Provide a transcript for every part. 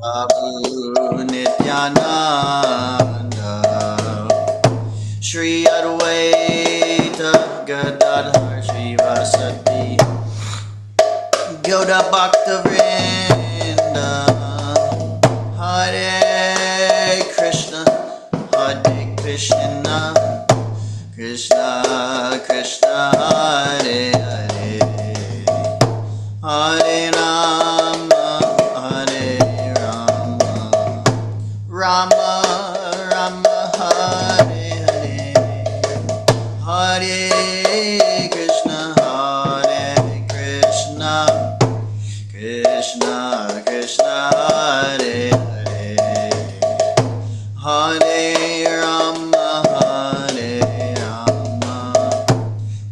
Prabhu Nityananda Shri Advaita Gadadhar Srivasati Gyoda Bhakta Vrinda Hare Krishna Hare Krishna Krishna Krishna Hare Hare Hare Rama Hare Rama Rama Rama Hare Hare Hare Krishna Hare Krishna Krishna Krishna Hare Hare Hare Rama Hare Rama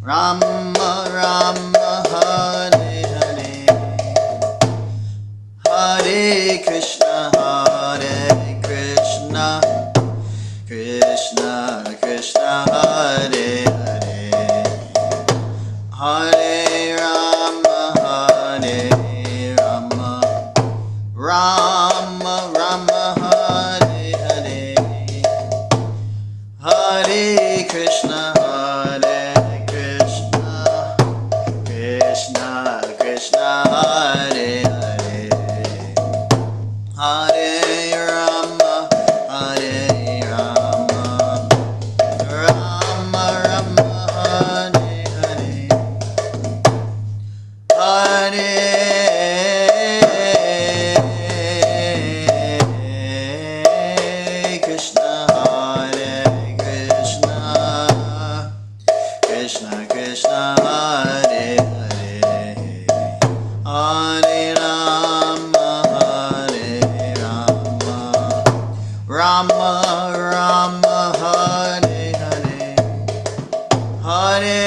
Rama Rama Hare Hare Hare Krishna Hare Krishna Krishna Krishna Hare Hare Hare Rama Hare Rama Rama Rama Hare Hare Hare Krishna Hare Krishna Krishna Krishna Hare Hare Hare Rama Hare Rama Rama Rama Hare Hare Hare Krishna Hare Krishna Krishna Krishna Hare Hare Hare Rama Hare Rama Rama Rama Hare Hare Hare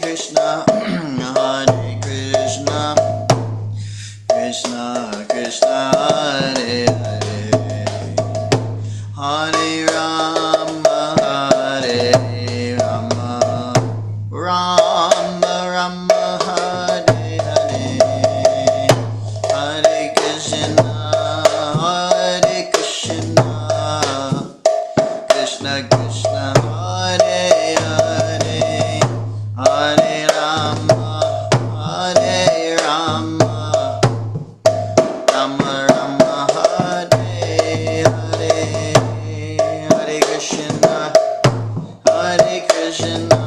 Krishna Hare Krishna Krishna Krishna Hare Hare Hare Rama Hare Rama Rama Rama Hare Hare Hare Krishna Krishna Krishna Hare Hare Hare Rama Hare Rama Rama Rama Hare Hare Hare Krishna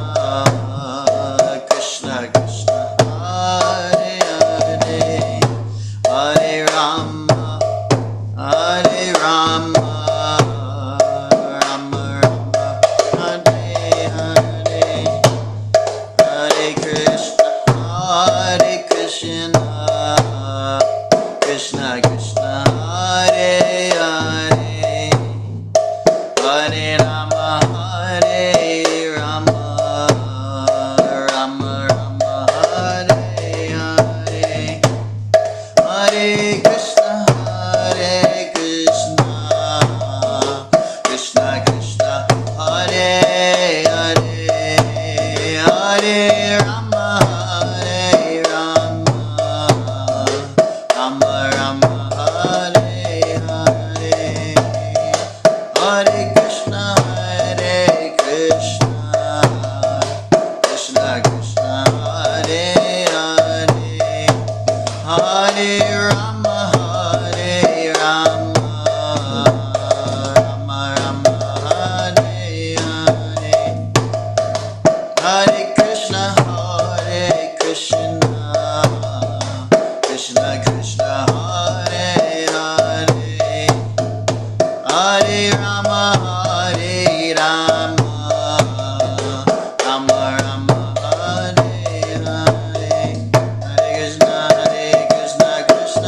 Krishna Krishna Hare Hare Hare Rama Rama Rama Hare Hare Hare Krishna Krishna Krishna Hare Hare Hare Rama Rama Rama Hare Hare Hare Krishna Krishna Krishna Hare Hare Hare Rama Rama Rama Hare Hare Hare Krishna Krishna Krishna Hare Hare Hare Rama Rama Rama Hare Hare Hare Krishna Krishna Krishna Hare Hare Hare Rama Rama Rama Hare Hare Hare Krishna Krishna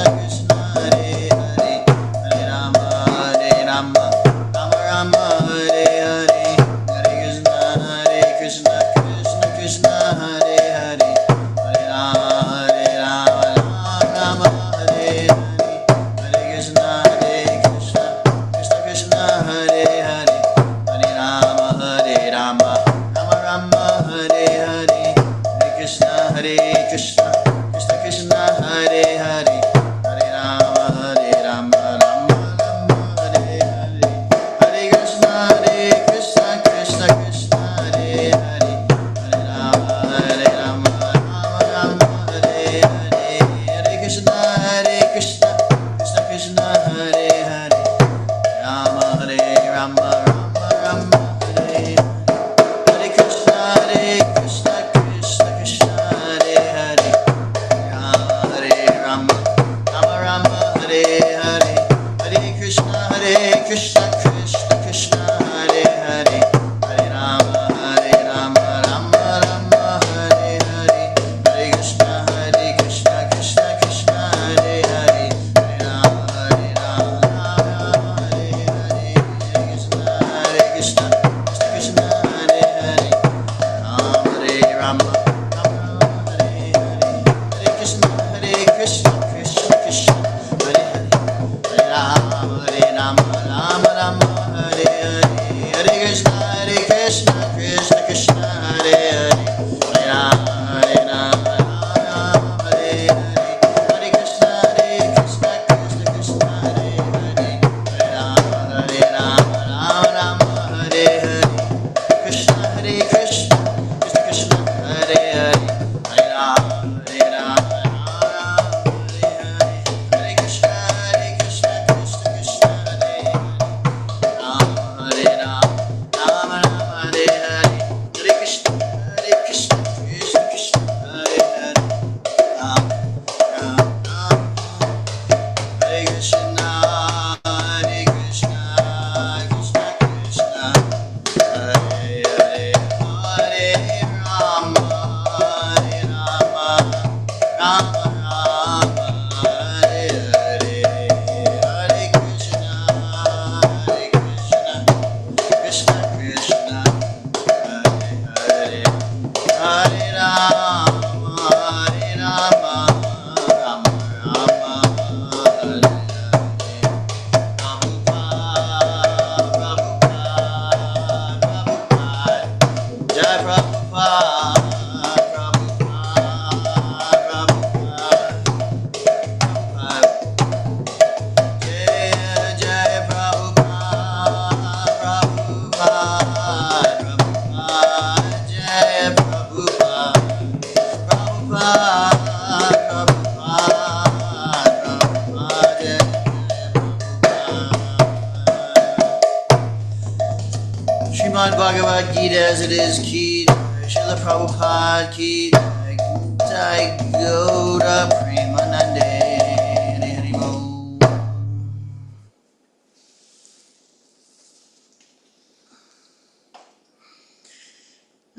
as it is, ki jai. Srila Prabhupada ki jai. Jai Gauda Premanande. Hare Hare Bol.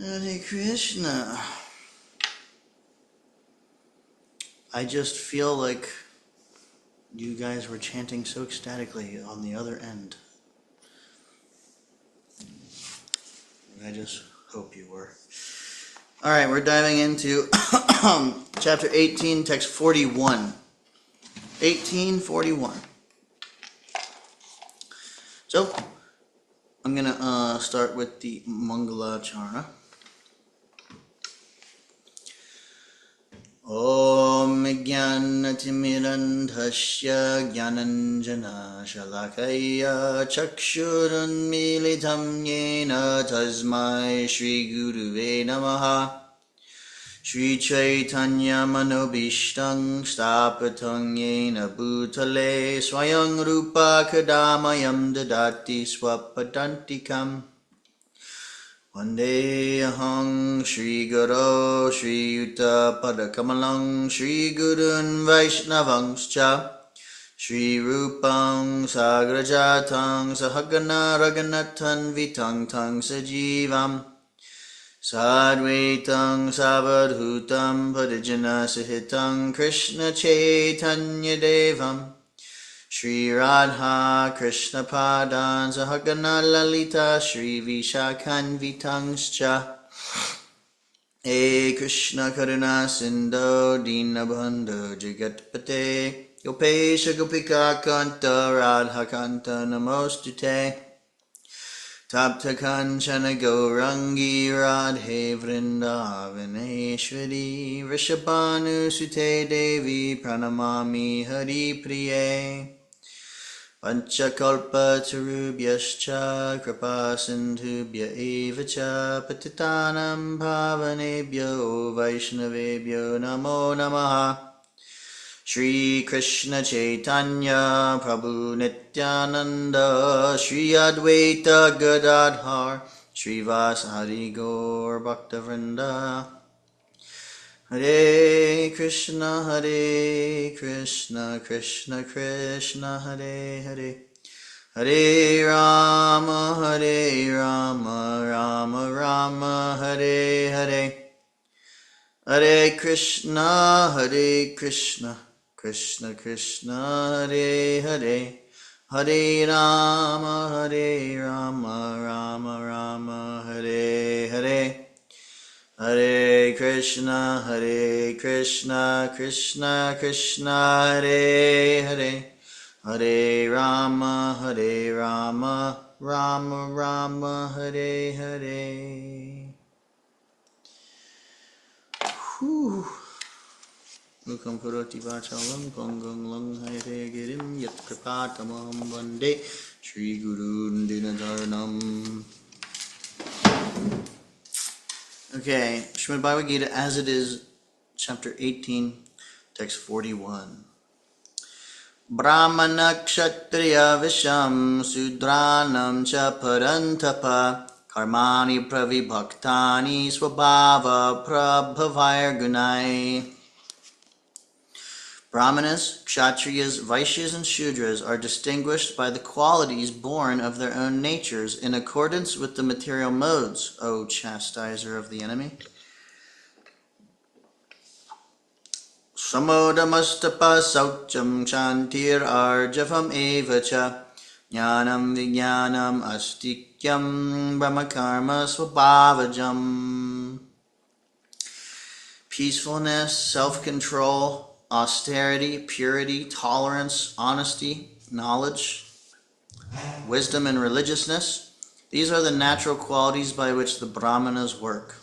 Hare Krishna. I just feel like you guys were chanting so ecstatically on the other end. I just hope you were. All right, we're diving into chapter 18, text 41. 1841. So, I'm going to start with the Mangalacharna. Om Jnanatimidandhasya Jnananjana Shalakaya Chakshurunmilitam Yena Tasmai Shri Guruve Namaha Shri Chaitanya Manobishtam Stapatang Yena Bhutale Swayang Rupa Kadamayam Dadati Swapadantikam Vande aham Shri Guru Shri Yuta Padakamalang Shri Gurun Vaishnavangscha Shri Rupang Sagrajatang Sahagana Raganathan Vitang Tang Sajivam Sadvaitam Savadhutam Padajana Sahitam Krishna Chaitanya Devam Shri Radha Krishna Padan Sahagana Lalita Shri Vishakhan Vitangscha E Krishna Karuna Sindho Dinabandho Jagatpate Gopesha Gopika Kanta Radha Kanta Namostute Tapta Kanchana Gaurangi Radhe Vrindavaneshwari Rishabhanu Sute Devi Pranamami Hari Priye Panchakalpa Tarubhyascha Kripa Sindhubhya Evacha Patitanam Bhavanebhyo Vaishnavebhyo Namo Namaha Shri Krishna Chaitanya Prabhu Nityananda Shri Advaita Gadadhar Shri Vasari Gaur Bhaktavrinda Hare Krishna, Krishna Krishna, Hare Hare, Hare Rama, Rama Rama, Hare Hare, Hare Krishna, Krishna Krishna, Hare Hare, Hare Rama, Rama Rama, Hare Hare. Hare Krishna, Krishna Krishna, Hare Hare, Hare Rama, Rama Rama, Hare Hare. Mukam karoti vachalam pangam langhayate girim yat kripatamam vande Shri Gurun Dinadaranam. Okay, Srimad Bhagavad Gita as it is, chapter 18, text 41. Brahmana kshatriya visham sudranam cha parantapa karmani pravibhaktani swabhava prabhavayar gunai. Brahmanas, Kshatriyas, Vaishyas, and Shudras are distinguished by the qualities born of their own natures in accordance with the material modes, O chastiser of the enemy. Samodamastapa saucham chantir arjavam evacha jnanam vijnanam astikyam brahmakarma swabhavajam. Peacefulness, self-control, austerity, purity, tolerance, honesty, knowledge, wisdom, and religiousness. These are the natural qualities by which the Brahmanas work.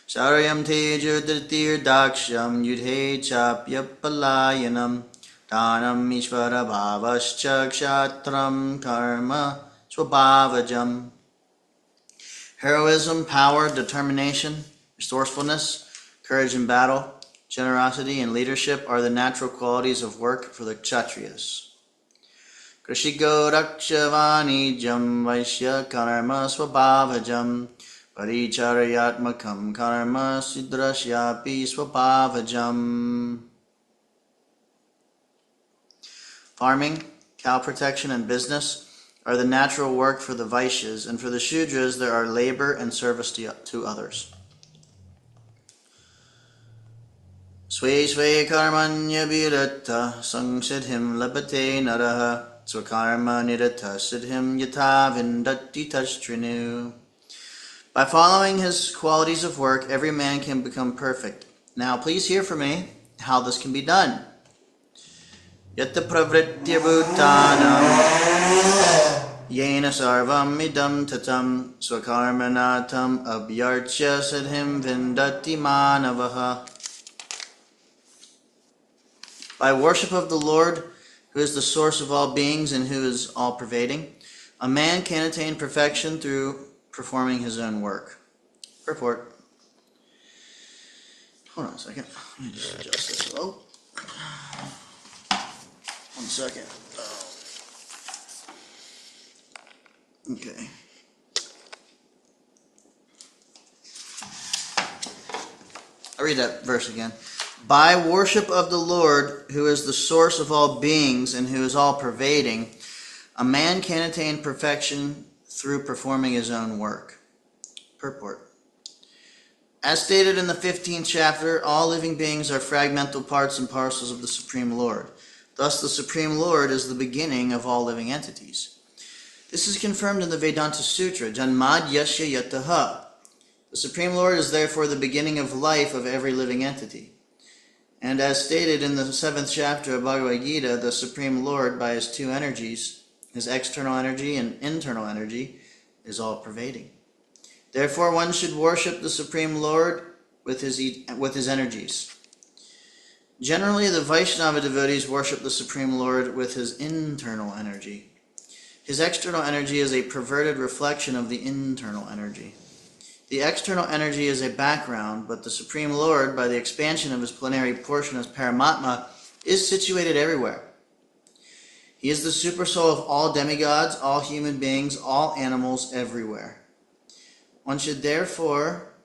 Saryam tejo dhritir daksham yudhe chapya palayanam dhanam ishvara bhavascha kshatram karma swabhavajam. Heroism, power, determination, resourcefulness, courage in battle, generosity, and leadership are the natural qualities of work for the Kshatriyas. Krishiko Rakshavanijam Vaishya Karma Swabhavajam Paricharyatmakam Karma Sidrashyapi Swabhavajam. Farming, cow protection, and business are the natural work for the Vaishyas, and for the Shudras there are labor and service to others. Swe swe karmanya virata sangsiddhim labate naraha swakarma nirata siddhim yata vindati tashtrinu. By following his qualities of work, every man can become perfect. Now please hear from me how this can be done. Yatta pravritya bhutanam yena sarvam idam tatam swakarmanatam abhyarchya siddhim vindati manavaha. By worship of the Lord, who is the source of all beings and who is all-pervading, a man can attain perfection through performing his own work. Purport. Hold on a second. Let me just adjust this a little. 1 second. Okay. I'll read that verse again. By worship of the Lord, who is the source of all beings and who is all-pervading, a man can attain perfection through performing his own work. Purport. As stated in the 15th chapter, all living beings are fragmental parts and parcels of the Supreme Lord. Thus, the Supreme Lord is the beginning of all living entities. This is confirmed in the Vedanta Sutra, Janmad Yasya Yataha. The Supreme Lord is therefore the beginning of life of every living entity. And as stated in the 7th chapter of Bhagavad Gita, the Supreme Lord, by his two energies, his external energy and internal energy, is all-pervading. Therefore, one should worship the Supreme Lord with his energies. Generally, the Vaishnava devotees worship the Supreme Lord with his internal energy. His external energy is a perverted reflection of the internal energy. The external energy is a background, but the Supreme Lord, by the expansion of his plenary portion as Paramatma, is situated everywhere. He is the supersoul of all demigods, all human beings, all animals, everywhere. One should therefore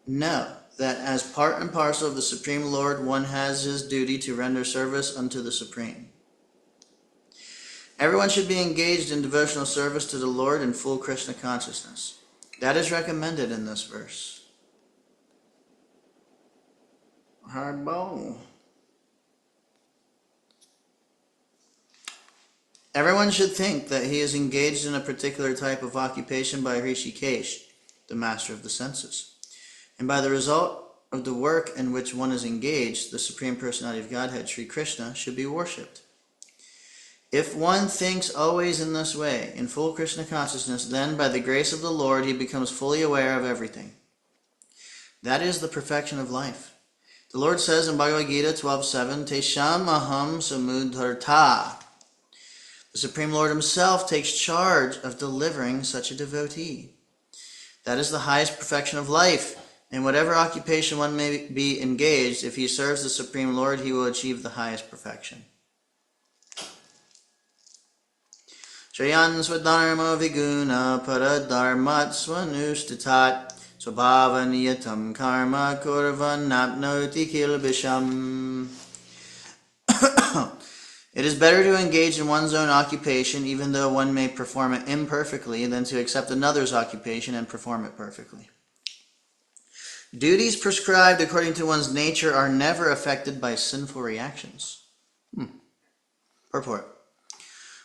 know that as part and parcel of the Supreme Lord, one has his duty to render service unto the Supreme. Everyone should be engaged in devotional service to the Lord in full Krishna consciousness. That is recommended in this verse. Harbo. Everyone should think that he is engaged in a particular type of occupation by Rishikesh, the master of the senses. And by the result of the work in which one is engaged, the Supreme Personality of Godhead, Sri Krishna, should be worshipped. If one thinks always in this way, in full Krishna consciousness, then by the grace of the Lord he becomes fully aware of everything. That is the perfection of life. The Lord says in Bhagavad Gita 12:7, Tesham aham samudharta. The Supreme Lord himself takes charge of delivering such a devotee. That is the highest perfection of life. In whatever occupation one may be engaged, if he serves the Supreme Lord, he will achieve the highest perfection. Shrayan swadharma viguna paradharmat swanushtitat swabhavaniyatam karma kurvan napnoti kilbisham. It is better to engage in one's own occupation, even though one may perform it imperfectly, than to accept another's occupation and perform it perfectly. Duties prescribed according to one's nature are never affected by sinful reactions. Purport.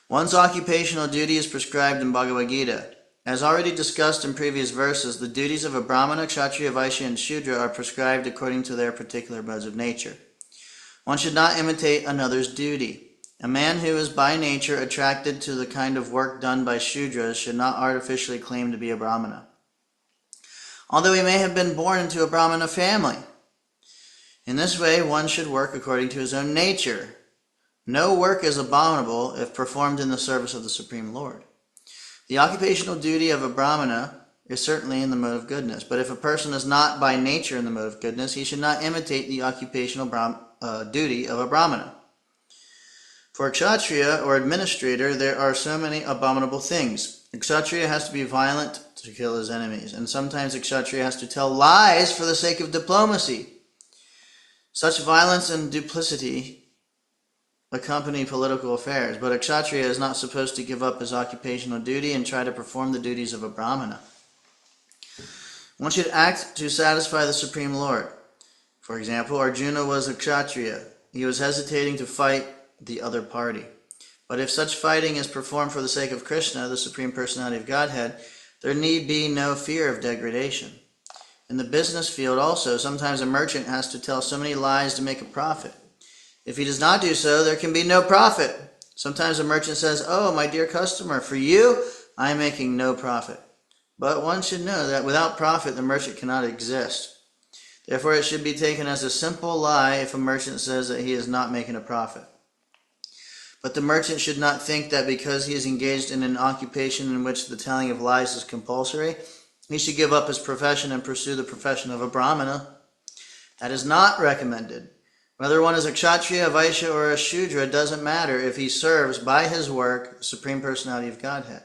One's occupational duty is prescribed in Bhagavad Gita. As already discussed in previous verses, the duties of a Brahmana, Kshatriya, Vaishya, and Shudra are prescribed according to their particular modes of nature. One should not imitate another's duty. A man who is by nature attracted to the kind of work done by Shudras should not artificially claim to be a Brahmana, although he may have been born into a Brahmana family. In this way, one should work according to his own nature. No work is abominable if performed in the service of the Supreme Lord. The occupational duty of a Brahmana is certainly in the mode of goodness, but if a person is not by nature in the mode of goodness, he should not imitate the occupational duty of a Brahmana. For kshatriya or administrator, there are so many abominable things. A kshatriya has to be violent to kill his enemies, and sometimes a kshatriya has to tell lies for the sake of diplomacy. Such violence and duplicity accompany political affairs, but a kshatriya is not supposed to give up his occupational duty and try to perform the duties of a brahmana. One should act to satisfy the Supreme Lord. For example, Arjuna was a kshatriya. He was hesitating to fight the other party. But if such fighting is performed for the sake of Krishna, the Supreme Personality of Godhead, there need be no fear of degradation. In the business field also, sometimes a merchant has to tell so many lies to make a profit. If he does not do so, there can be no profit. Sometimes a merchant says, "Oh, my dear customer, for you, I am making no profit." But one should know that without profit, the merchant cannot exist. Therefore, it should be taken as a simple lie if a merchant says that he is not making a profit. But the merchant should not think that because he is engaged in an occupation in which the telling of lies is compulsory, he should give up his profession and pursue the profession of a brahmana. That is not recommended. Whether one is a kshatriya, a vaishya, or a shudra doesn't matter if he serves by his work the Supreme Personality of Godhead.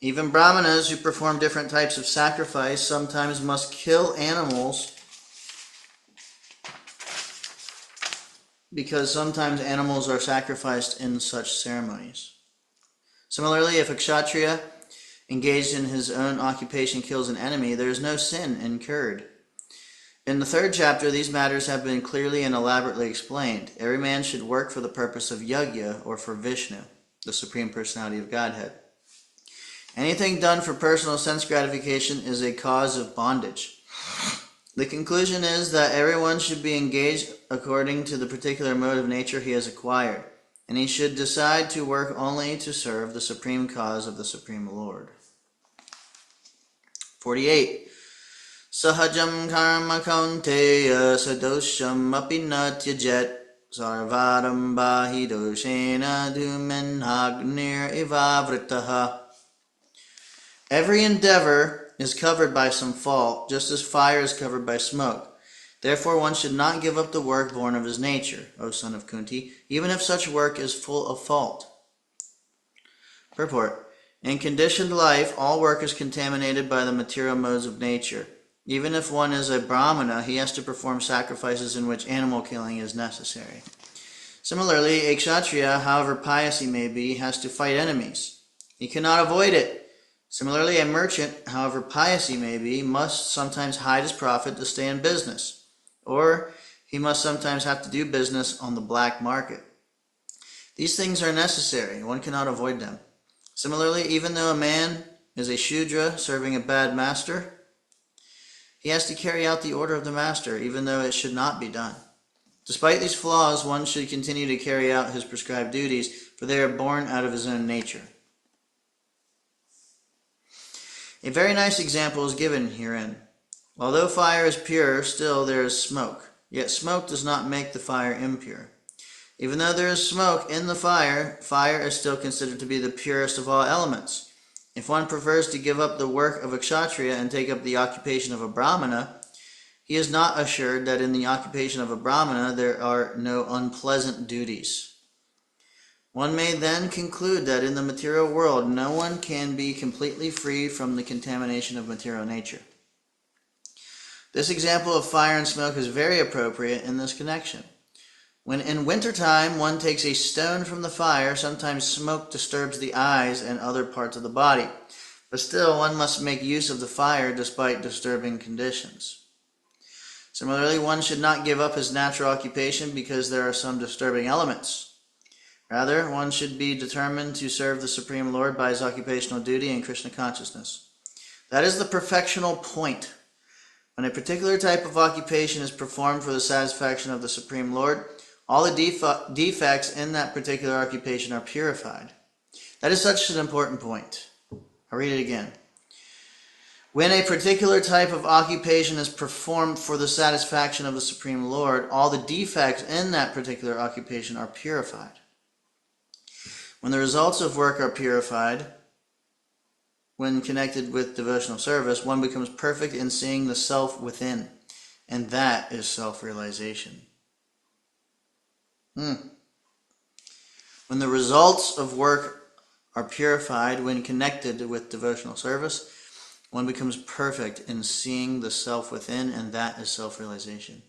Even brahmanas who perform different types of sacrifice sometimes must kill animals because sometimes animals are sacrificed in such ceremonies. Similarly, if a kshatriya engaged in his own occupation kills an enemy, there is no sin incurred. In the 3rd chapter, these matters have been clearly and elaborately explained. Every man should work for the purpose of yajna, or for Vishnu, the Supreme Personality of Godhead. Anything done for personal sense gratification is a cause of bondage. The conclusion is that everyone should be engaged according to the particular mode of nature he has acquired, and he should decide to work only to serve the supreme cause of the Supreme Lord. 48. Sahajam karma kaunteya sadosham api na tyajet sarvaram bahi doshena dhumenhagnir ivavritaha. Every endeavor is covered by some fault, just as fire is covered by smoke. Therefore one should not give up the work born of his nature, O son of Kunti, even if such work is full of fault. Purport. In conditioned life, all work is contaminated by the material modes of nature. Even if one is a brahmana, he has to perform sacrifices in which animal killing is necessary. Similarly, a kshatriya, however pious he may be, has to fight enemies. He cannot avoid it. Similarly, a merchant, however pious he may be, must sometimes hide his profit to stay in business, or he must sometimes have to do business on the black market. These things are necessary. One cannot avoid them. Similarly, even though a man is a shudra serving a bad master, he has to carry out the order of the master, even though it should not be done. Despite these flaws, one should continue to carry out his prescribed duties, for they are born out of his own nature. A very nice example is given herein. Although fire is pure, still there is smoke. Yet smoke does not make the fire impure. Even though there is smoke in the fire, fire is still considered to be the purest of all elements. If one prefers to give up the work of a kshatriya and take up the occupation of a brahmana, he is not assured that in the occupation of a brahmana there are no unpleasant duties. One may then conclude that in the material world, no one can be completely free from the contamination of material nature. This example of fire and smoke is very appropriate in this connection. When in wintertime one takes a stone from the fire, sometimes smoke disturbs the eyes and other parts of the body, but still one must make use of the fire despite disturbing conditions. Similarly, one should not give up his natural occupation because there are some disturbing elements. Rather, one should be determined to serve the Supreme Lord by his occupational duty and Krishna consciousness. That is the perfectional point. When a particular type of occupation is performed for the satisfaction of the Supreme Lord, all the defects in that particular occupation are purified. That is such an important point. I'll read it again. When a particular type of occupation is performed for the satisfaction of the Supreme Lord, all the defects in that particular occupation are purified. When the results of work are purified, when connected with devotional service, one becomes perfect in seeing the self within, and that is self-realization. When the results of work are purified when connected with devotional service, one becomes perfect in seeing the self within, and that is self-realization.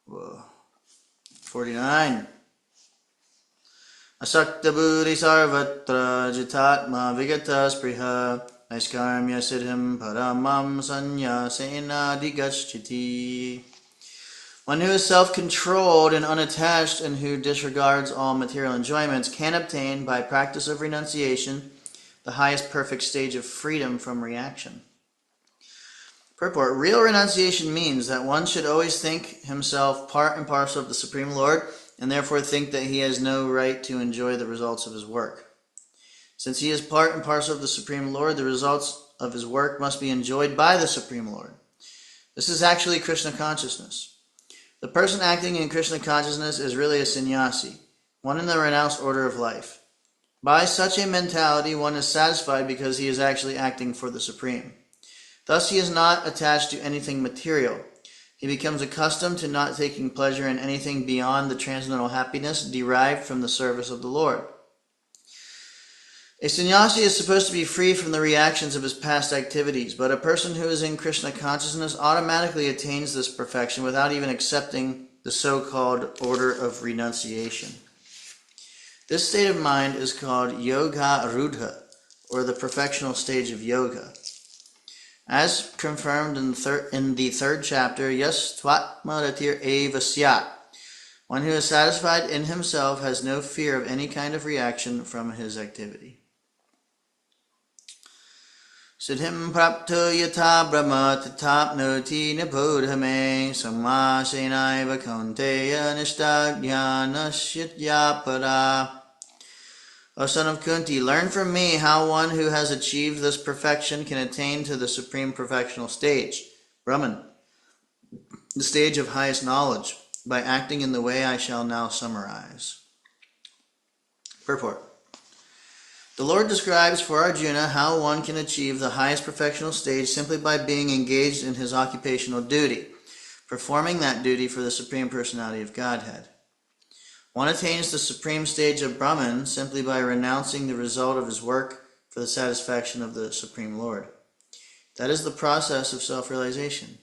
Whoa. 49. Asakta buddhi sarvatra jitatma vigata spriha naiskarmya siddhim paramam sanyasena digaschiti. One who is self-controlled and unattached and who disregards all material enjoyments can obtain, by practice of renunciation, the highest perfect stage of freedom from reaction. Purport. Real renunciation means that one should always think himself part and parcel of the Supreme Lord, and therefore think that he has no right to enjoy the results of his work. Since he is part and parcel of the Supreme Lord, the results of his work must be enjoyed by the Supreme Lord. This is actually Krishna consciousness. The person acting in Krishna consciousness is really a sannyasi, one in the renounced order of life. By such a mentality, one is satisfied because he is actually acting for the Supreme. Thus, he is not attached to anything material. He becomes accustomed to not taking pleasure in anything beyond the transcendental happiness derived from the service of the Lord. A sannyasi is supposed to be free from the reactions of his past activities, but a person who is in Krishna consciousness automatically attains this perfection without even accepting the so-called order of renunciation. This state of mind is called yoga rudha, or the perfectional stage of yoga. As confirmed in the third chapter, Yas Tvatmaratir Eva Syat. One who is satisfied in himself has no fear of any kind of reaction from his activity. Siddhim prapto yatha brahma tatapnoti nibodhame sammasenaiva kaunteya nishtagyanashityapara. O son of Kunti, learn from me how one who has achieved this perfection can attain to the supreme perfectional stage, Brahman, the stage of highest knowledge, by acting in the way I shall now summarize. Purport. The Lord describes for Arjuna how one can achieve the highest perfectional stage simply by being engaged in his occupational duty, performing that duty for the Supreme Personality of Godhead. One attains the supreme stage of Brahman simply by renouncing the result of his work for the satisfaction of the Supreme Lord. That is the process of self-realization.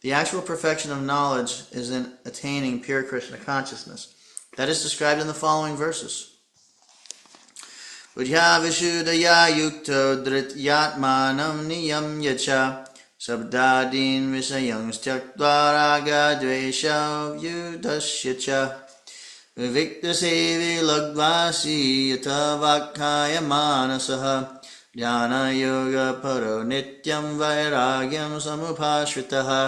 The actual perfection of knowledge is in attaining pure Krishna consciousness. That is described in the following verses. Buddhya vishuddhaya yukto dhrityatmanam niyam yacha sabdadin visayang styaktva raga dvesha vyudhasya cha vivikta sevi lagvasi yata vakkaya manasaha jnana yoga paro nityam vairagyam samupashritaha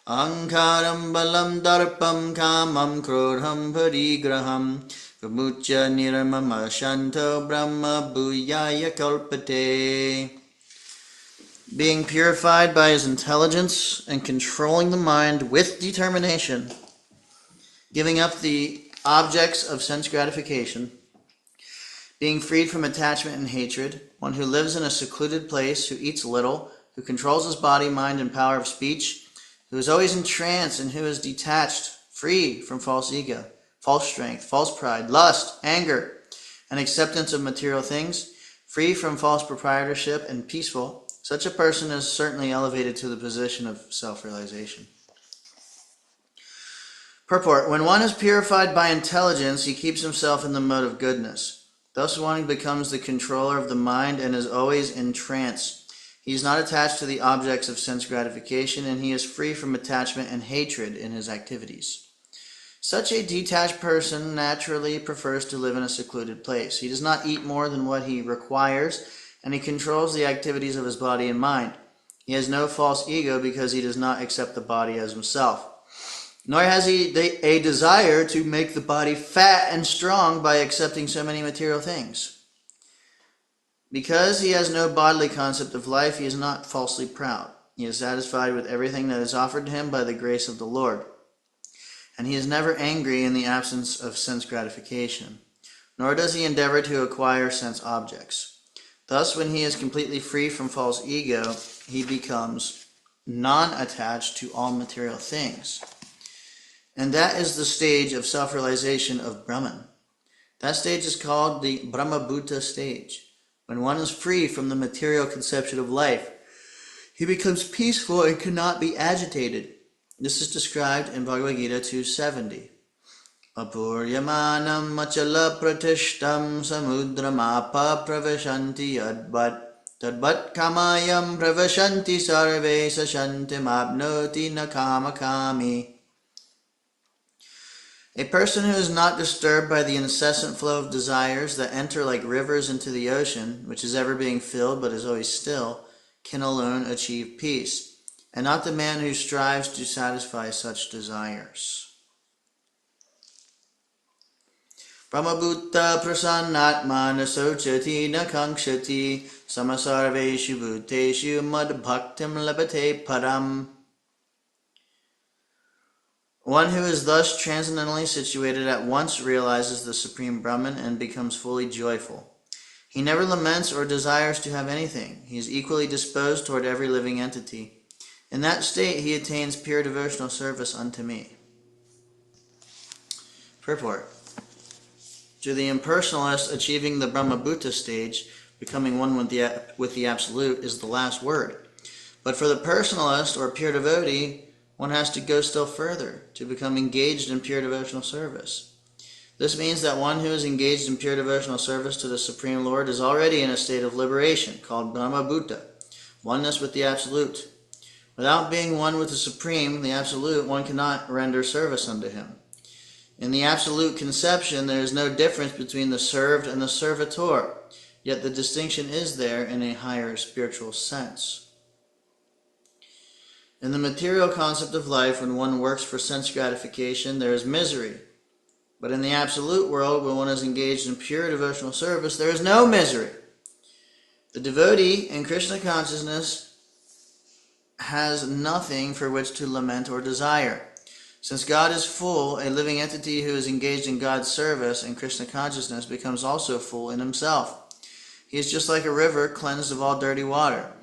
ahankaram balam darpam kamam krodham parigraham vimucya nirmama shanto brahma bhuyaya kalpate. Being purified by his intelligence and controlling the mind with determination, giving up the objects of sense gratification, being freed from attachment and hatred, one who lives in a secluded place, who eats little, who controls his body, mind, and power of speech, who is always in trance and who is detached, free from false ego, false strength, false pride, lust, anger, and acceptance of material things, free from false proprietorship and peaceful, such a person is certainly elevated to the position of self-realization. Purport. When one is purified by intelligence, he keeps himself in the mode of goodness. Thus one becomes the controller of the mind and is always in trance. He is not attached to the objects of sense gratification, and he is free from attachment and hatred in his activities. Such a detached person naturally prefers to live in a secluded place. He does not eat more than what he requires, and he controls the activities of his body and mind. He has no false ego because he does not accept the body as himself. Nor has he a desire to make the body fat and strong by accepting so many material things. Because he has no bodily concept of life, he is not falsely proud. He is satisfied with everything that is offered to him by the grace of the Lord. And he is never angry in the absence of sense gratification. Nor does he endeavor to acquire sense objects. Thus, when he is completely free from false ego, he becomes non-attached to all material things. And that is the stage of self-realization of Brahman. That stage is called the Brahmabhuta stage. When one is free from the material conception of life, he becomes peaceful and cannot be agitated. This is described in Bhagavad Gita 270. Apuryamanam machala pratishtam samudramapa pravashanti yadvat tadvat kamayam pravashanti sarve sashantim abnoti nakamakami. A person who is not disturbed by the incessant flow of desires that enter like rivers into the ocean, which is ever being filled but is always still, can alone achieve peace, and not the man who strives to satisfy such desires. Brahmabhutta prasannatma nasochati nakankshati samasarveshu bhuteshu madbhaktim labate param. One who is thus transcendently situated at once realizes the Supreme Brahman and becomes fully joyful. He never laments or desires to have anything. He is equally disposed toward every living entity. In that state he attains pure devotional service unto me. Purport. To the impersonalist, achieving the Brahmabhuta stage, becoming one with the Absolute, is the last word. But for the personalist or pure devotee, one has to go still further to become engaged in pure devotional service. This means that one who is engaged in pure devotional service to the Supreme Lord is already in a state of liberation, called Brahmabhuta, oneness with the Absolute. Without being one with the Supreme, the Absolute, one cannot render service unto him. In the Absolute conception, there is no difference between the served and the servitor, yet the distinction is there in a higher spiritual sense. In the material concept of life, when one works for sense gratification, there is misery. But in the Absolute world, when one is engaged in pure devotional service, there is no misery. The devotee in Krishna consciousness has nothing for which to lament or desire. Since God is full, a living entity who is engaged in God's service and Krishna consciousness becomes also full in himself. He is just like a river cleansed of all dirty water.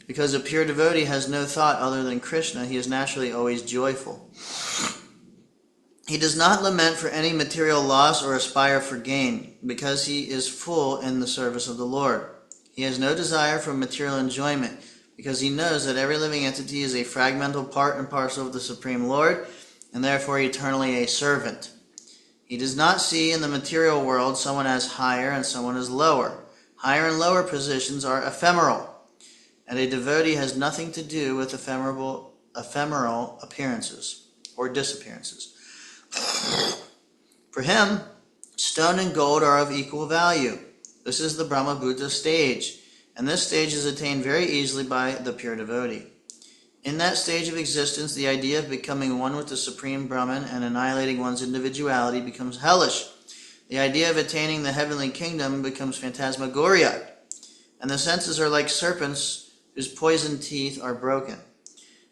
Because a pure devotee has no thought other than Krishna, he is naturally always joyful. He does not lament for any material loss or aspire for gain, because he is full in the service of the Lord. He has no desire for material enjoyment, because he knows that every living entity is a fragmental part and parcel of the Supreme Lord, and therefore eternally a servant. He does not see in the material world someone as higher and someone as lower. Higher and lower positions are ephemeral, and a devotee has nothing to do with ephemeral appearances or disappearances. For him, stone and gold are of equal value. This is the Brahmabhuta stage, and this stage is attained very easily by the pure devotee. In that stage of existence, the idea of becoming one with the Supreme Brahman and annihilating one's individuality becomes hellish. The idea of attaining the heavenly kingdom becomes phantasmagoria, and the senses are like serpents whose poisoned teeth are broken.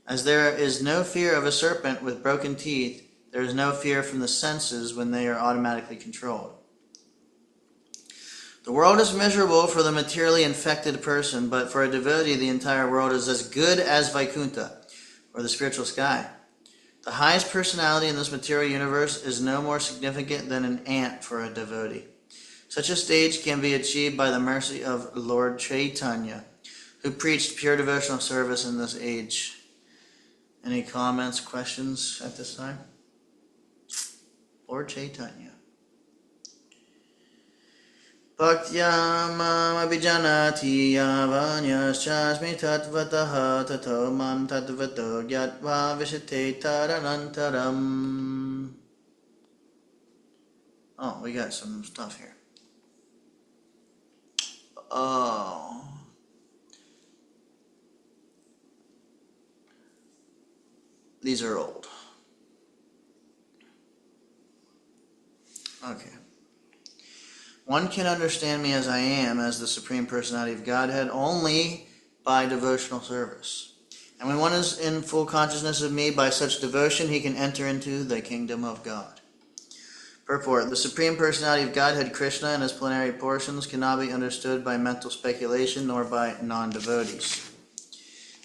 As there is no fear of a serpent with broken teeth, there is no fear from the senses when they are automatically controlled. The world is miserable for the materially infected person, but for a devotee, the entire world is as good as Vaikuntha, or the spiritual sky. The highest personality in this material universe is no more significant than an ant for a devotee. Such a stage can be achieved by the mercy of Lord Chaitanya, who preached pure devotional service in this age. Any comments, questions at this time? Lord Chaitanya. Bhaktya mam abhijanati yavanyas-chasmi tatvataha tato mam tatvato gyatva vishate taranantaram. Oh, we got some stuff here. Oh. These are old. Okay. One can understand me as I am, as the Supreme Personality of Godhead, only by devotional service. And when one is in full consciousness of me by such devotion, he can enter into the kingdom of God. Purport. The Supreme Personality of Godhead, Krishna, and his plenary portions cannot be understood by mental speculation nor by non-devotees.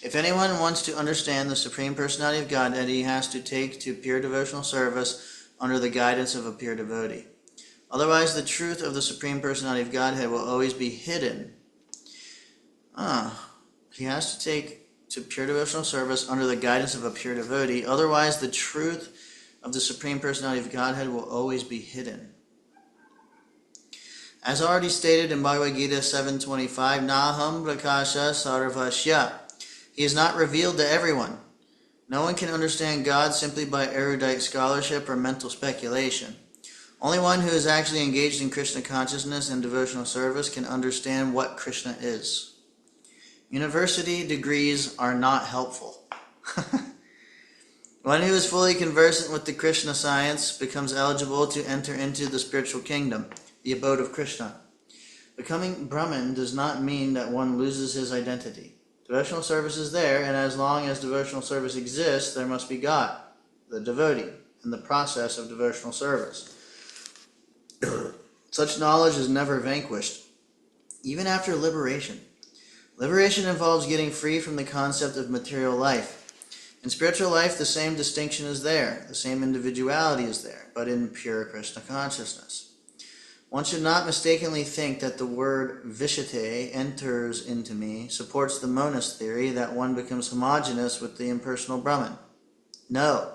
If anyone wants to understand the Supreme Personality of Godhead, he has to take to pure devotional service under the guidance of a pure devotee. Otherwise, the truth of the Supreme Personality of Godhead will always be hidden. He has to take to pure devotional service under the guidance of a pure devotee. Otherwise, the truth of the Supreme Personality of Godhead will always be hidden. As already stated in Bhagavad Gita 7.25, Naham Prakasha Sarvasya. He is not revealed to everyone. No one can understand God simply by erudite scholarship or mental speculation. Only one who is actually engaged in Krishna consciousness and devotional service can understand what Krishna is. University degrees are not helpful. One who is fully conversant with the Krishna science becomes eligible to enter into the spiritual kingdom, the abode of Krishna. Becoming Brahmin does not mean that one loses his identity. Devotional service is there, and as long as devotional service exists, there must be God, the devotee, and the process of devotional service. Such knowledge is never vanquished, even after liberation. Liberation involves getting free from the concept of material life. In spiritual life, the same distinction is there, the same individuality is there, but in pure Krishna consciousness. One should not mistakenly think that the word Vishate, enters into me, supports the monist theory that one becomes homogeneous with the impersonal Brahman. No.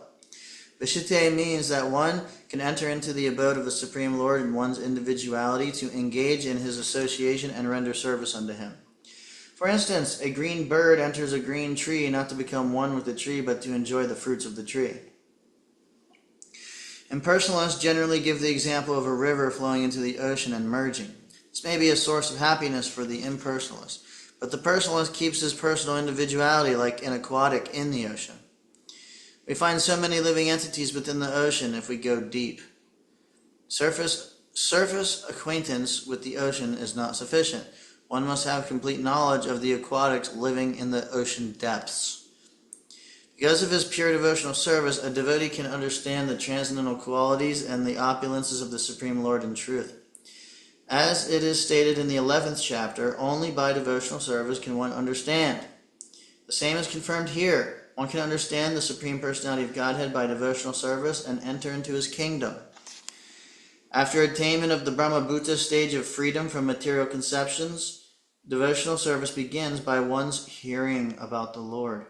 Vishate means that one can enter into the abode of the Supreme Lord in one's individuality to engage in his association and render service unto him. For instance, a green bird enters a green tree not to become one with the tree, but to enjoy the fruits of the tree. Impersonalists generally give the example of a river flowing into the ocean and merging. This may be a source of happiness for the impersonalist, but the personalist keeps his personal individuality like an aquatic in the ocean. We find so many living entities within the ocean if we go deep. Surface acquaintance with the ocean is not sufficient. One must have complete knowledge of the aquatics living in the ocean depths. Because of his pure devotional service, a devotee can understand the transcendental qualities and the opulences of the Supreme Lord in truth. As it is stated in the 11th chapter, only by devotional service can one understand. The same is confirmed here. One can understand the Supreme Personality of Godhead by devotional service and enter into his kingdom. After attainment of the Brahma-bhuta stage of freedom from material conceptions, devotional service begins by one's hearing about the Lord.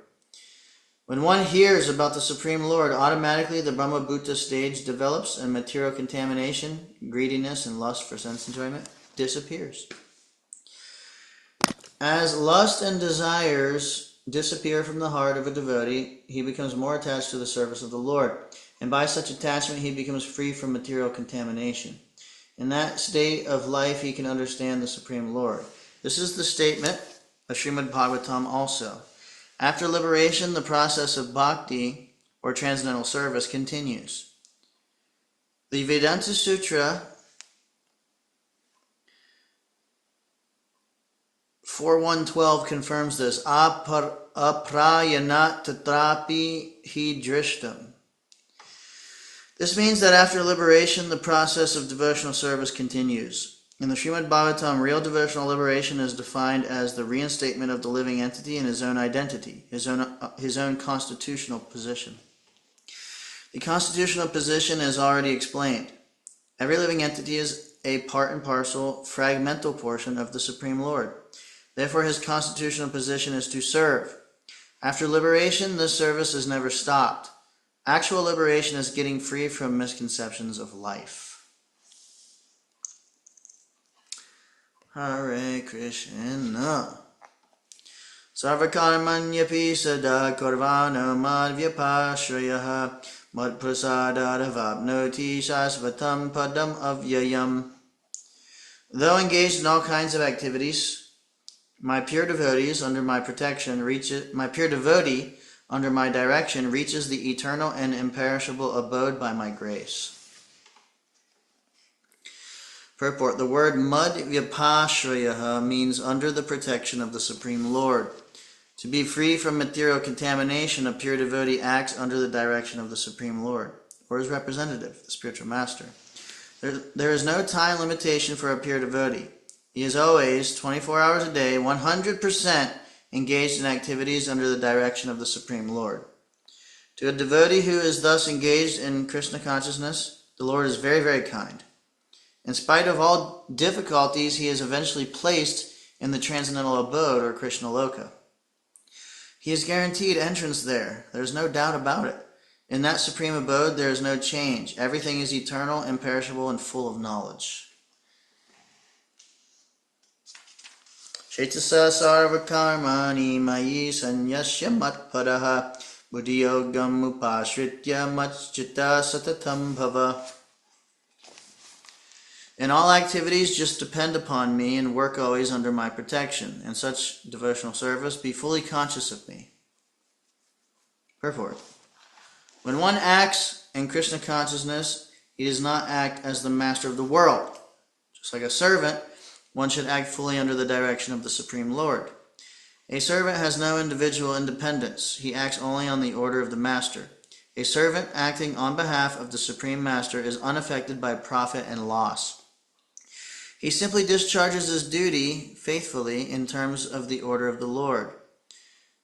When one hears about the Supreme Lord, automatically the Brahma-bhuta stage develops and material contamination, greediness, and lust for sense enjoyment disappears. As lust and desires disappear from the heart of a devotee, he becomes more attached to the service of the Lord, and by such attachment he becomes free from material contamination. In that state of life he can understand the Supreme Lord. This is the statement of Srimad Bhagavatam also. After liberation, the process of bhakti, or transcendental service, continues. The Vedanta Sutra 4.1.12 confirms this. Aprayanat tatrapi hi drishtam. This means that after liberation, the process of devotional service continues. In the Srimad Bhagavatam, real devotional liberation is defined as the reinstatement of the living entity in his own identity, his own constitutional position. The constitutional position is already explained. Every living entity is a part and parcel, fragmental portion of the Supreme Lord. Therefore, his constitutional position is to serve. After liberation, this service is never stopped. Actual liberation is getting free from misconceptions of life. Hare Krishna. Sarvakarmanyapi sada karvano madvyapashrayaha madprasadadavapnoti shasvatam padam avyayam. Though engaged in all kinds of activities, my pure devotees under my protection my pure devotee under my direction reaches the eternal and imperishable abode by my grace. Purport. The word madvyapashrayaha means under the protection of the Supreme Lord. To be free from material contamination, a pure devotee acts under the direction of the Supreme Lord, or his representative, the spiritual master. There is no time limitation for a pure devotee. He is always, 24 hours a day, 100% engaged in activities under the direction of the Supreme Lord. To a devotee who is thus engaged in Krishna consciousness, the Lord is very, very kind. In spite of all difficulties, he is eventually placed in the transcendental abode, or Krishna Loka. He is guaranteed entrance there. There is no doubt about it. In that supreme abode, there is no change. Everything is eternal, imperishable, and full of knowledge. Shaitasa sarva karmani mayi sanyasya matpadaha buddhiyogam upashritya matchita satatam bhava. In all activities, just depend upon me and work always under my protection. In such devotional service, be fully conscious of me. Purport. When one acts in Krishna consciousness, he does not act as the master of the world. Just like a servant, one should act fully under the direction of the Supreme Lord. A servant has no individual independence. He acts only on the order of the master. A servant acting on behalf of the Supreme Master is unaffected by profit and loss. He simply discharges his duty faithfully in terms of the order of the Lord.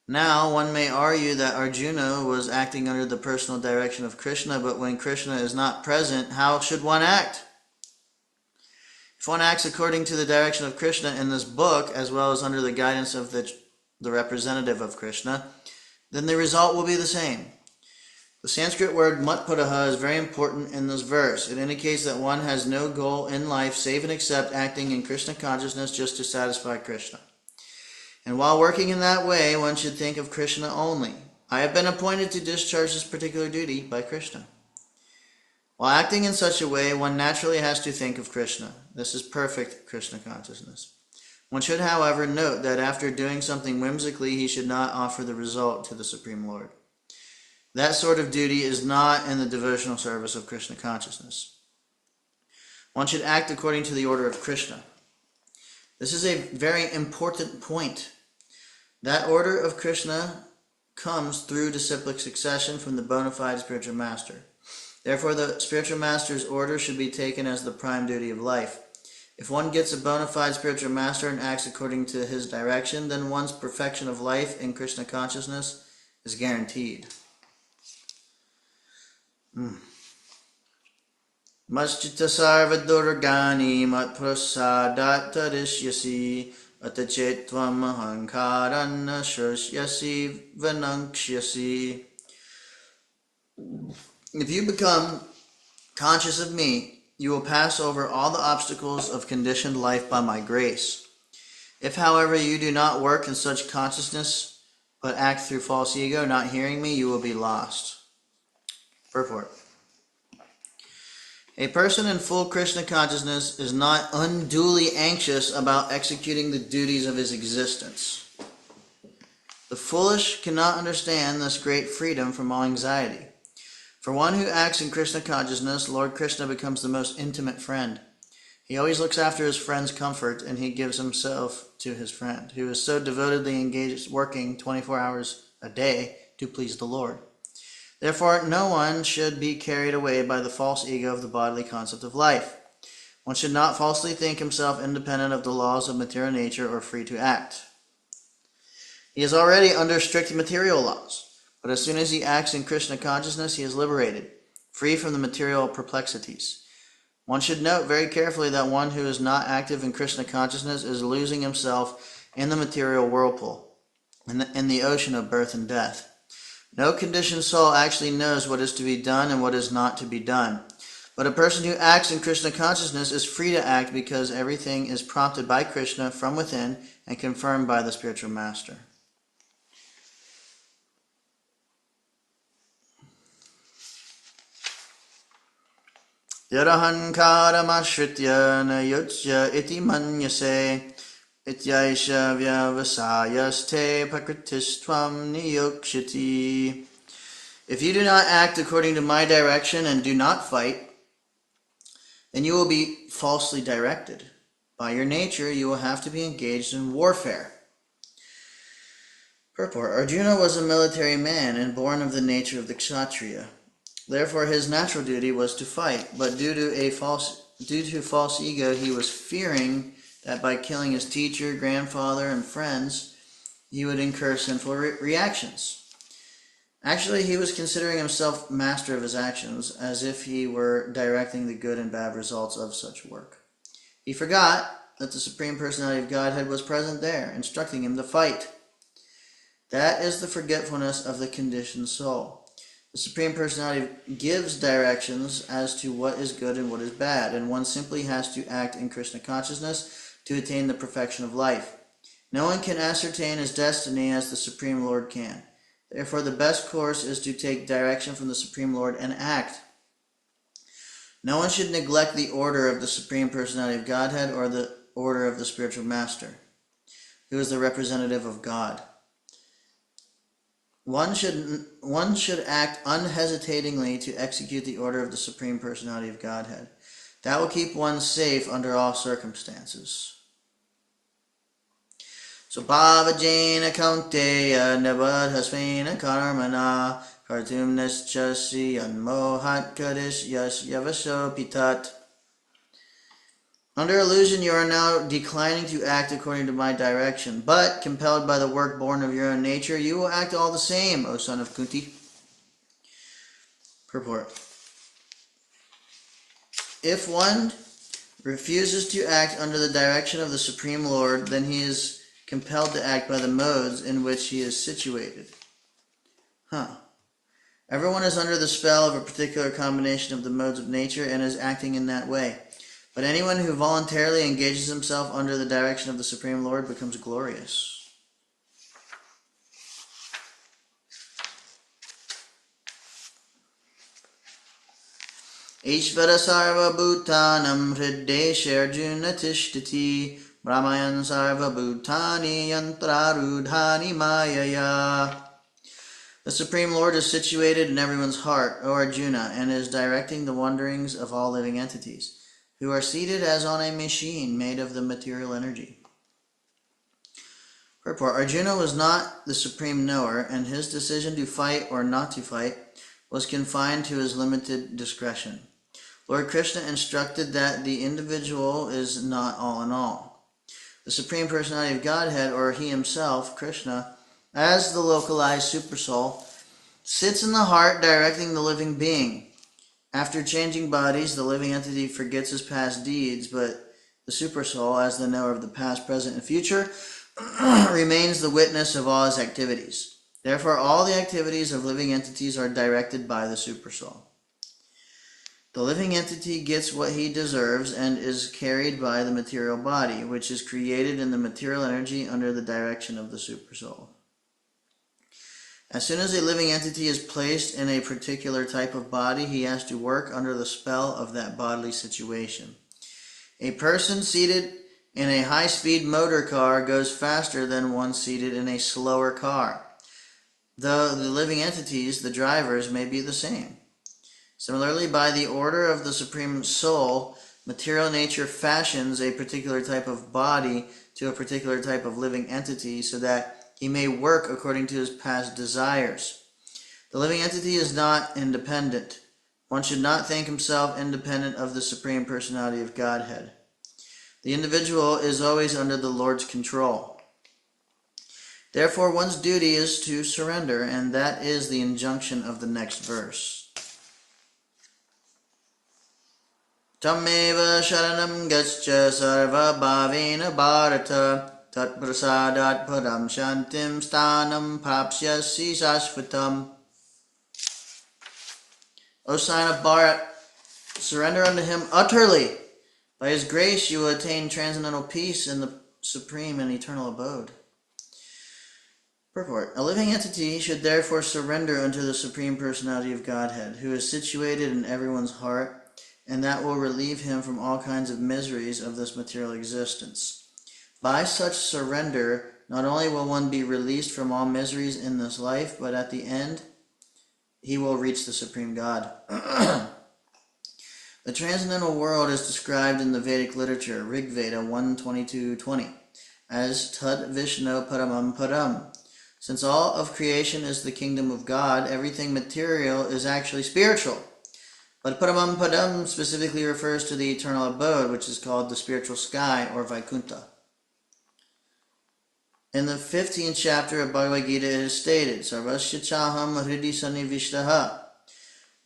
Now, one may argue that Arjuna was acting under the personal direction of Krishna, but when Krishna is not present, how should one act? If one acts according to the direction of Krishna in this book, as well as under the guidance of the representative of Krishna, then the result will be the same. The Sanskrit word matpadaha is very important in this verse. It indicates that one has no goal in life save and except acting in Krishna consciousness just to satisfy Krishna. And while working in that way, one should think of Krishna only. I have been appointed to discharge this particular duty by Krishna. While acting in such a way, one naturally has to think of Krishna. This is perfect Krishna consciousness. One should, however, note that after doing something whimsically, he should not offer the result to the Supreme Lord. That sort of duty is not in the devotional service of Krishna consciousness. One should act according to the order of Krishna. This is a very important point. That order of Krishna comes through disciplic succession from the bona fide spiritual master. Therefore, the spiritual master's order should be taken as the prime duty of life. If one gets a bona fide spiritual master and acts according to his direction, then one's perfection of life in Krishna consciousness is guaranteed. Maschita sarva durgani matprasadat tarishyasi atachetvam ahankaran shushyasi vananksyasi. If you become conscious of me, you will pass over all the obstacles of conditioned life by my grace. If, however, you do not work in such consciousness, but act through false ego, not hearing me, you will be lost. Purport. A person in full Krishna consciousness is not unduly anxious about executing the duties of his existence. The foolish cannot understand this great freedom from all anxiety. For one who acts in Krishna consciousness, Lord Krishna becomes the most intimate friend. He always looks after his friend's comfort, and he gives himself to his friend, who is so devotedly engaged, working 24 hours a day to please the Lord. Therefore, no one should be carried away by the false ego of the bodily concept of life. One should not falsely think himself independent of the laws of material nature or free to act. He is already under strict material laws, but as soon as he acts in Krishna consciousness, he is liberated, free from the material perplexities. One should note very carefully that one who is not active in Krishna consciousness is losing himself in the material whirlpool, in the ocean of birth and death. No conditioned soul actually knows what is to be done and what is not to be done. But a person who acts in Krishna consciousness is free to act because everything is prompted by Krishna from within and confirmed by the spiritual master. Yadahankaram ashritya na yutya iti manyase Ityaisha vyavasayaste prakritistvam niyokshiti. If you do not act according to my direction and do not fight, then you will be falsely directed. By your nature, you will have to be engaged in warfare. Purport. Arjuna was a military man and born of the nature of the Kshatriya. Therefore, his natural duty was to fight, but due to false ego, he was fearing that by killing his teacher, grandfather, and friends, he would incur sinful reactions. Actually, he was considering himself master of his actions, as if he were directing the good and bad results of such work. He forgot that the Supreme Personality of Godhead was present there, instructing him to fight. That is the forgetfulness of the conditioned soul. The Supreme Personality gives directions as to what is good and what is bad, and one simply has to act in Krishna consciousness to attain the perfection of life. No one can ascertain his destiny as the Supreme Lord can. Therefore, the best course is to take direction from the Supreme Lord and act. No one should neglect the order of the Supreme Personality of Godhead or the order of the Spiritual Master, who is the representative of God. One should act unhesitatingly to execute the order of the Supreme Personality of Godhead. That will keep one safe under all circumstances. So Bhavajena Kaunteya Nabadhasvena Karmana Kartum Neschasi Anmohat Kadish Yash Yavashopitat. Under illusion, you are now declining to act according to my direction, but compelled by the work born of your own nature, you will act all the same, O son of Kunti. Purport. If one refuses to act under the direction of the Supreme Lord, then he is compelled to act by the modes in which he is situated. Everyone is under the spell of a particular combination of the modes of nature and is acting in that way. But anyone who voluntarily engages himself under the direction of the Supreme Lord becomes glorious. Ishvara sarva bhutanam hriddeshe arjuna tishtati brahmayan sarva bhutani yantrarudhani mayaya. The Supreme Lord is situated in everyone's heart, O Arjuna, and is directing the wanderings of all living entities, who are seated as on a machine made of the material energy. Purport. Arjuna was not the supreme knower, and his decision to fight or not to fight was confined to his limited discretion. Lord Krishna instructed that the individual is not all in all. The Supreme Personality of Godhead, or he himself, Krishna, as the localized supersoul, sits in the heart directing the living being. After changing bodies, the living entity forgets his past deeds, but the supersoul, as the knower of the past, present, and future, remains the witness of all his activities. Therefore, all the activities of living entities are directed by the supersoul. The living entity gets what he deserves and is carried by the material body, which is created in the material energy under the direction of the supersoul. As soon as a living entity is placed in a particular type of body, he has to work under the spell of that bodily situation. A person seated in a high-speed motor car goes faster than one seated in a slower car, though the living entities, the drivers, may be the same. Similarly, by the order of the Supreme Soul, material nature fashions a particular type of body to a particular type of living entity so that he may work according to his past desires. The living entity is not independent. One should not think himself independent of the Supreme Personality of Godhead. The individual is always under the Lord's control. Therefore, one's duty is to surrender, and that is the injunction of the next verse. Tammeva sharanam gaccha sarva bhavena bharata tat prasadat padam shantim stanam papsyasi sashvatam. O sign of Bharat, surrender unto him utterly. By his grace you will attain transcendental peace in the supreme and eternal abode. Purport. A living entity should therefore surrender unto the Supreme Personality of Godhead, who is situated in everyone's heart, and that will relieve him from all kinds of miseries of this material existence. By such surrender, not only will one be released from all miseries in this life, but at the end, he will reach the Supreme God. The transcendental world is described in the Vedic literature, Rig Veda 1:22-20, as Tad Vishnu Paramam Param. Since all of creation is the kingdom of God, everything material is actually spiritual. But Paramam Padam specifically refers to the eternal abode, which is called the spiritual sky or Vaikuntha. In the 15th chapter of Bhagavad Gita, it is stated, Sarvasya chaham hridi sannivishtaha.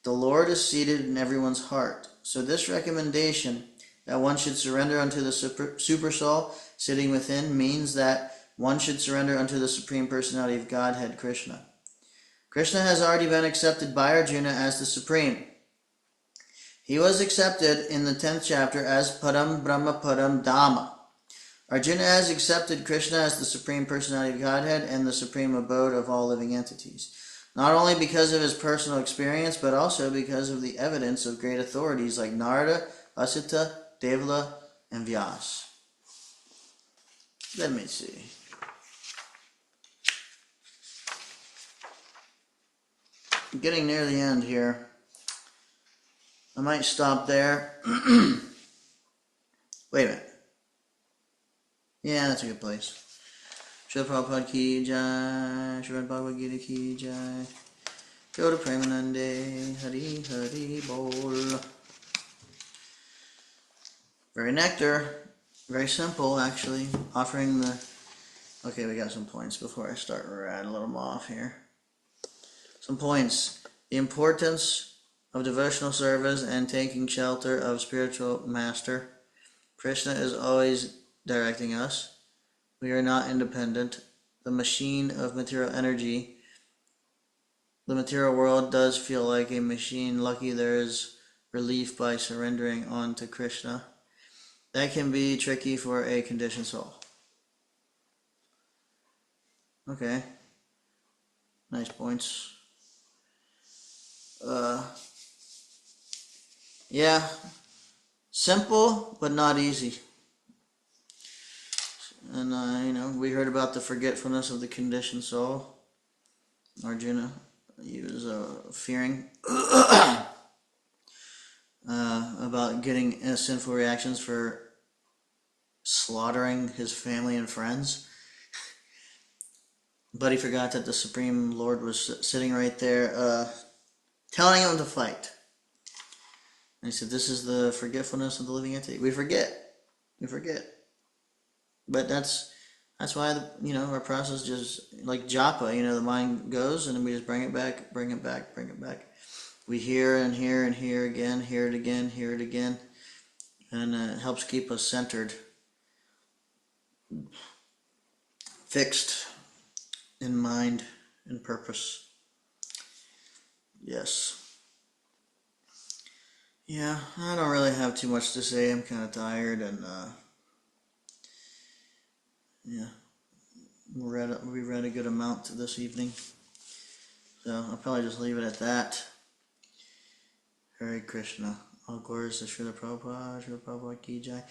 The Lord is seated in everyone's heart. So this recommendation that one should surrender unto the super soul sitting within means that one should surrender unto the Supreme Personality of Godhead, Krishna. Krishna has already been accepted by Arjuna as the Supreme. He was accepted in the 10th chapter as Param Brahma Param Dhamma. Arjuna has accepted Krishna as the Supreme Personality of Godhead and the supreme abode of all living entities, not only because of his personal experience, but also because of the evidence of great authorities like Narada, Vasita, Devala, and Vyas. Let me see. I'm getting near the end here. I might stop there. Wait a minute. Yeah, that's a good place. Srila Prabhupada ki jai, Srimad Bhagavad Gita ki jai. Go to Premanande, Hari Hari Bol. Very nectar, very simple actually. Offering the. Okay, we got some points before I start rattling them off here. Some points. The importance of devotional service and taking shelter of spiritual master. Krishna is always directing us. We are not independent. The machine of material energy. The material world does feel like a machine. Lucky there is relief by surrendering on to Krishna. That can be tricky for a conditioned soul. Okay. Nice points. Yeah. Simple, but not easy. And, we heard about the forgetfulness of the conditioned soul. Arjuna, he was fearing about getting sinful reactions for slaughtering his family and friends. But he forgot that the Supreme Lord was sitting right there telling him to fight. And he said, this is the forgetfulness of the living entity. We forget. But that's why, our process just, like japa, the mind goes and then we just bring it back. We hear and hear and hear again, hear it again. And it helps keep us centered, fixed in mind and purpose. Yes. Yeah, I don't really have too much to say. I'm kind of tired and, yeah. We read a good amount this evening. So I'll probably just leave it at that. Hare Krishna. All glories to Srila Prabhupada ki jai.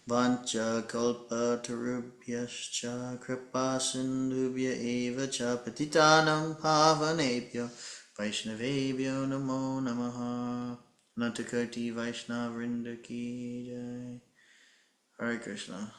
Vancha kalpa tarubhyascha kripa sindhubhya eva cha patitanam pavanebhyo Vaishnavebhyo namo namaha. Nantakoti Vaishnav Vrinda ki jai. Hare Krishna.